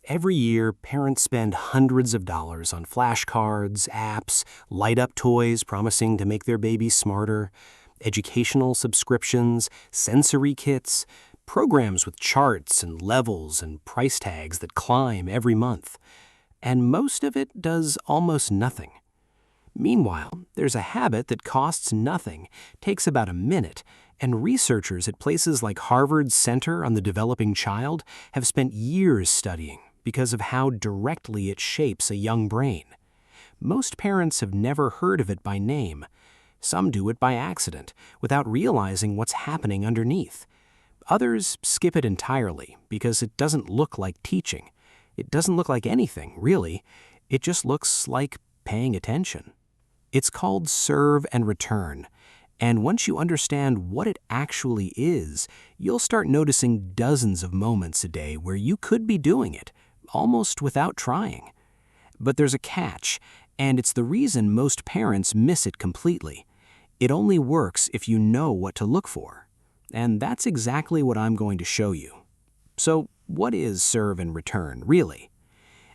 Every year, parents spend hundreds of dollars on flashcards, apps, light-up toys promising to make their babies smarter, educational subscriptions, sensory kits, programs with charts and levels and price tags that climb every month. And most of it does almost nothing. Meanwhile, there's a habit that costs nothing, takes about a minute, and researchers at places like Harvard's Center on the Developing Child have spent years studying because of how directly it shapes a young brain. Most parents have never heard of it by name. Some do it by accident, without realizing what's happening underneath. Others skip it entirely because it doesn't look like teaching. It doesn't look like anything, really. It just looks like paying attention. It's called serve and return. And once you understand what it actually is, you'll start noticing dozens of moments a day where you could be doing it, almost without trying. But there's a catch, and it's the reason most parents miss it completely. It only works if you know what to look for. And that's exactly what I'm going to show you. So, what is serve and return, really?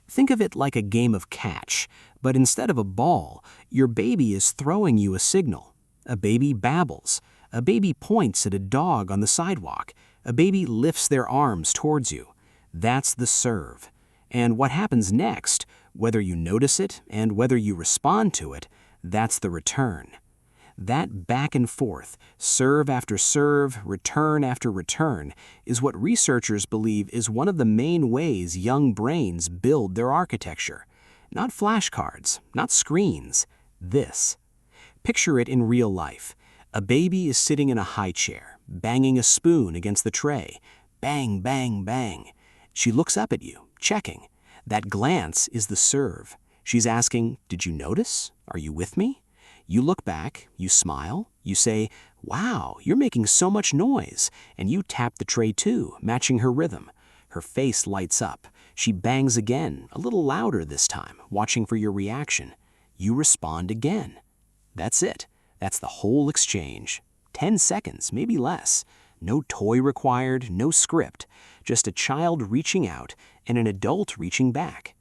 Think of it like a game of catch, but instead of a ball, your baby is throwing you a signal. A baby babbles. A baby points at a dog on the sidewalk. A baby lifts their arms towards you. That's the serve. And what happens next, whether you notice it and whether you respond to it, that's the return. That back and forth, serve after serve, return after return, is what researchers believe is one of the main ways young brains build their architecture. Not flashcards, not screens, this. Picture it in real life. A baby is sitting in a high chair, banging a spoon against the tray. Bang, bang, bang. She looks up at you, checking. That glance is the serve. She's asking, "Did you notice? Are you with me?" You look back, you smile, you say, "Wow, you're making so much noise," and you tap the tray too, matching her rhythm. Her face lights up. She bangs again, a little louder this time, watching for your reaction. You respond again. That's it. That's the whole exchange. 10 seconds, maybe less. No toy required, no script. Just a child reaching out and an adult reaching back.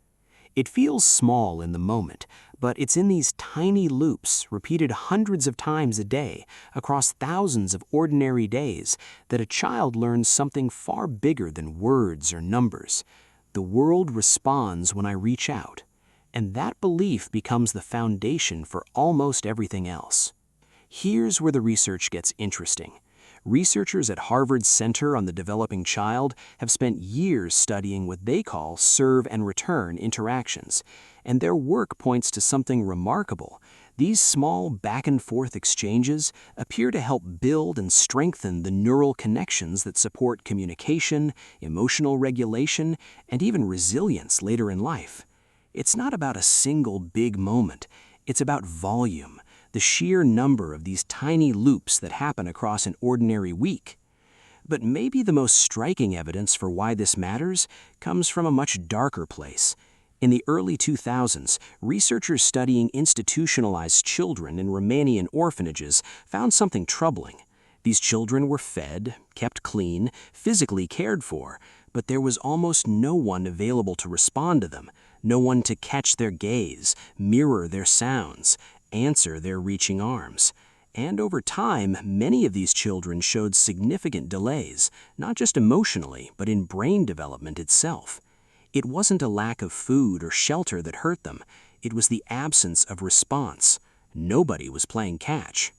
It feels small in the moment, but it's in these tiny loops, repeated hundreds of times a day, across thousands of ordinary days, that a child learns something far bigger than words or numbers. The world responds when I reach out, and that belief becomes the foundation for almost everything else. Here's where the research gets interesting. Researchers at Harvard's Center on the Developing Child have spent years studying what they call serve and return interactions, and their work points to something remarkable. These small back-and-forth exchanges appear to help build and strengthen the neural connections that support communication, emotional regulation, and even resilience later in life. It's not about a single big moment. It's about volume, the sheer number of these tiny loops that happen across an ordinary week. But maybe the most striking evidence for why this matters comes from a much darker place. In the early 2000s, researchers studying institutionalized children in Romanian orphanages found something troubling. These children were fed, kept clean, physically cared for, but there was almost no one available to respond to them, no one to catch their gaze, mirror their sounds, answer their reaching arms. And over time, many of these children showed significant delays, not just emotionally, but in brain development itself. It wasn't a lack of food or shelter that hurt them. It was the absence of response. Nobody was playing catch.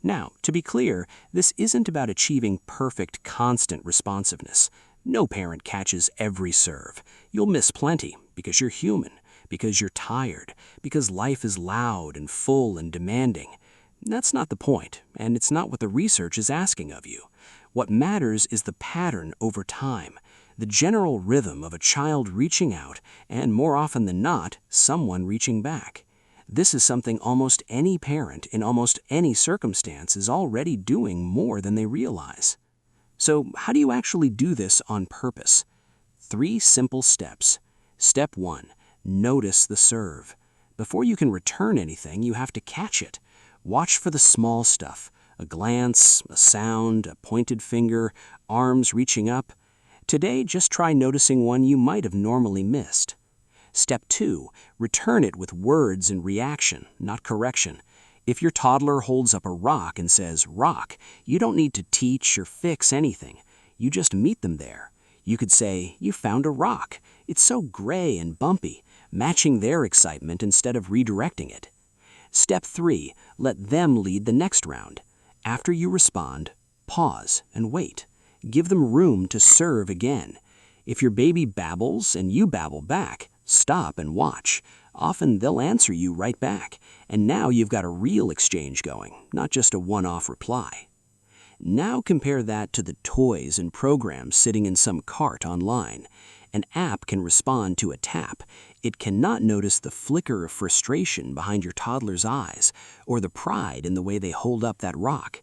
Now, to be clear, this isn't about achieving perfect, constant responsiveness. No parent catches every serve. You'll miss plenty because you're human, because you're tired, because life is loud and full and demanding. That's not the point, and it's not what the research is asking of you. What matters is the pattern over time, the general rhythm of a child reaching out, and more often than not, someone reaching back. This is something almost any parent in almost any circumstance is already doing more than they realize. So how do you actually do this on purpose? 3 simple steps. Step 1. Notice the serve. Before you can return anything, you have to catch it. Watch for the small stuff, a glance, a sound, a pointed finger, arms reaching up. Today, just try noticing one you might have normally missed. Step 2. Return it with words and reaction, not correction. If your toddler holds up a rock and says, "rock," you don't need to teach or fix anything. You just meet them there. You could say, "You found a rock. It's so gray and bumpy," matching their excitement instead of redirecting it. Step 3. Let them lead the next round. After you respond, pause and wait. Give them room to serve again. If your baby babbles and you babble back, stop and watch. Often they'll answer you right back, and now you've got a real exchange going, not just a one-off reply. Now compare that to the toys and programs sitting in some cart online. An app can respond to a tap. It cannot notice the flicker of frustration behind your toddler's eyes or the pride in the way they hold up that rock.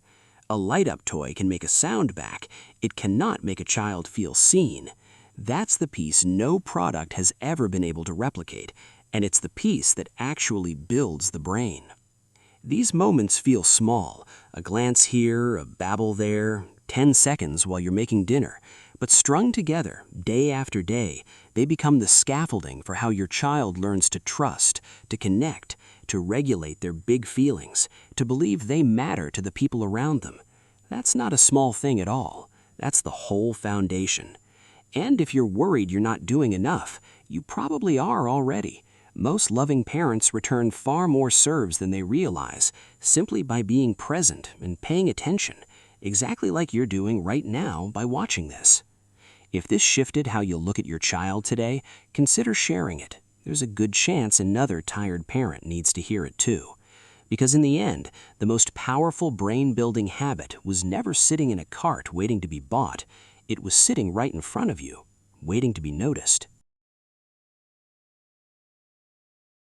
A light-up toy can make a sound back. It cannot make a child feel seen. That's the piece no product has ever been able to replicate, and it's the piece that actually builds the brain. These moments feel small, a glance here, a babble there, 10 seconds while you're making dinner. But strung together, day after day, they become the scaffolding for how your child learns to trust, to connect, to regulate their big feelings, to believe they matter to the people around them. That's not a small thing at all. That's the whole foundation. And if you're worried you're not doing enough, you probably are already. Most loving parents return far more serves than they realize, simply by being present and paying attention, exactly like you're doing right now by watching this. If this shifted how you look at your child today, consider sharing it. There's a good chance another tired parent needs to hear it too. Because in the end, the most powerful brain-building habit was never sitting in a cart waiting to be bought. It was sitting right in front of you, waiting to be noticed.